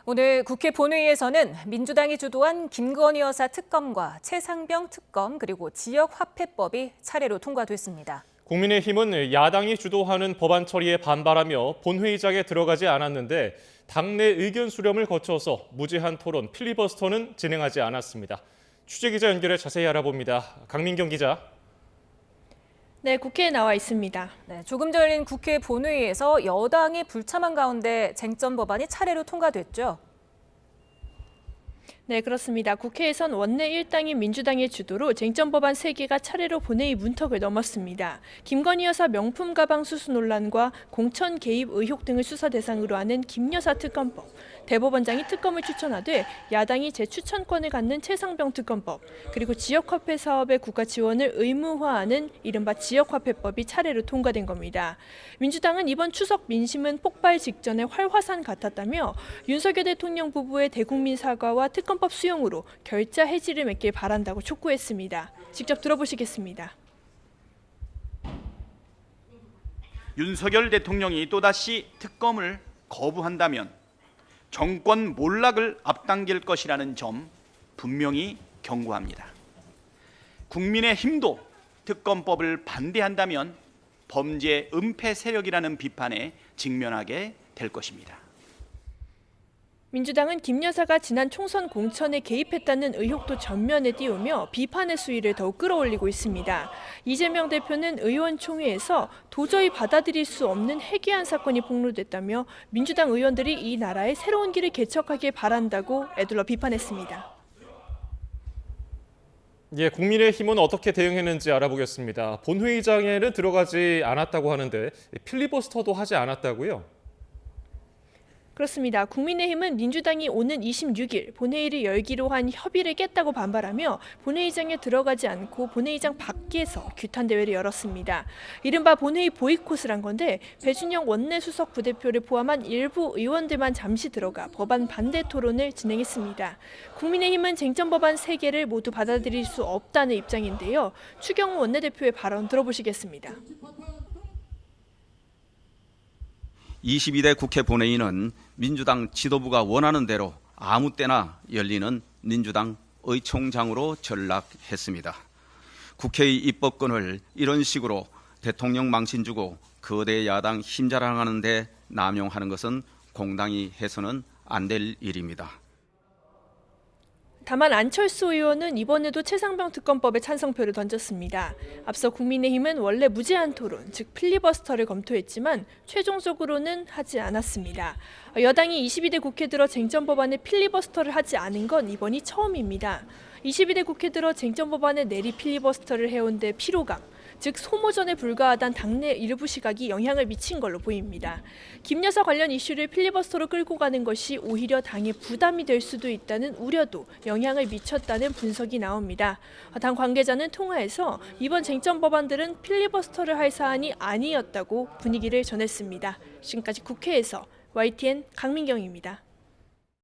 오늘 국회 본회의에서는 민주당이 주도한 김건희 여사 특검과 최상병 특검 그리고 지역화폐법이 차례로 통과됐습니다. 국민의힘은 야당이 주도하는 법안 처리에 반발하며 본회의장에 들어가지 않았는데 당내 의견 수렴을 거쳐서 무제한 토론 필리버스터는 진행하지 않았습니다. 취재기자 연결해 자세히 알아봅니다. 강민경 기자. 네, 국회에 나와 있습니다. 조금 전 열린 국회 본회의에서 여당이 불참한 가운데 쟁점 법안이 차례로 통과됐죠. 네, 그렇습니다. 국회에선 원내 일당인 민주당의 주도로 쟁점 법안 3개가 차례로 본회의 문턱을 넘었습니다. 김건희 여사 명품 가방 수수 논란과 공천 개입 의혹 등을 수사 대상으로 하는 김여사 특검법, 대법원장이 특검을 추천하되 야당이 재추천권을 갖는 최상병 특검법, 그리고 지역화폐 사업의 국가 지원을 의무화하는 이른바 지역화폐법이 차례로 통과된 겁니다. 민주당은 이번 추석 민심은 폭발 직전에 활화산 같았다며 윤석열 대통령 부부의 대국민 사과와 특검법 수용으로 결자 해지를 맺길 바란다고 촉구했습니다. 직접 들어보시겠습니다. 윤석열 대통령이 또다시 특검을 거부한다면 정권 몰락을 앞당길 것이라는 점 분명히 경고합니다. 국민의힘도 특검법을 반대한다면 범죄 은폐 세력이라는 비판에 직면하게 될 것입니다. 민주당은 김 여사가 지난 총선 공천에 개입했다는 의혹도 전면에 띄우며 비판의 수위를 더욱 끌어올리고 있습니다. 이재명 대표는 의원총회에서 도저히 받아들일 수 없는 해괴한 사건이 폭로됐다며 민주당 의원들이 이 나라의 새로운 길을 개척하길 바란다고 애둘러 비판했습니다. 국민의힘은 어떻게 대응했는지 알아보겠습니다. 본회의장에는 들어가지 않았다고 하는데 필리버스터도 하지 않았다고요? 그렇습니다. 국민의힘은 민주당이 오는 26일 본회의를 열기로 한 협의를 깼다고 반발하며 본회의장에 들어가지 않고 본회의장 밖에서 규탄 대회를 열었습니다. 이른바 본회의 보이콧을 한 건데 배준영 원내수석 부대표를 포함한 일부 의원들만 잠시 들어가 법안 반대 토론을 진행했습니다. 국민의힘은 쟁점 법안 3개를 모두 받아들일 수 없다는 입장인데요. 추경호 원내대표의 발언 들어보시겠습니다. 22대 국회 본회의는 민주당 지도부가 원하는 대로 아무 때나 열리는 민주당 의총장으로 전락했습니다. 국회의 입법권을 이런 식으로 대통령 망신 주고 거대 야당 힘자랑하는 데 남용하는 것은 공당히 해서는 안 될 일입니다. 다만 안철수 의원은 이번에도 최상병 특검법에 찬성표를 던졌습니다. 앞서 국민의힘은 원래 무제한 토론, 즉 필리버스터를 검토했지만 최종적으로는 하지 않았습니다. 여당이 22대 국회 들어 쟁점 법안에 필리버스터를 하지 않은 건 이번이 처음입니다. 22대 국회 들어 쟁점 법안에 내리 필리버스터를 해온 데 피로감, 즉 소모전에 불과하단 당내 일부 시각이 영향을 미친 걸로 보입니다. 김 여사 관련 이슈를 필리버스터로 끌고 가는 것이 오히려 당에 부담이 될 수도 있다는 우려도 영향을 미쳤다는 분석이 나옵니다. 당 관계자는 통화에서 이번 쟁점 법안들은 필리버스터를 할 사안이 아니었다고 분위기를 전했습니다. 지금까지 국회에서 YTN 강민경입니다.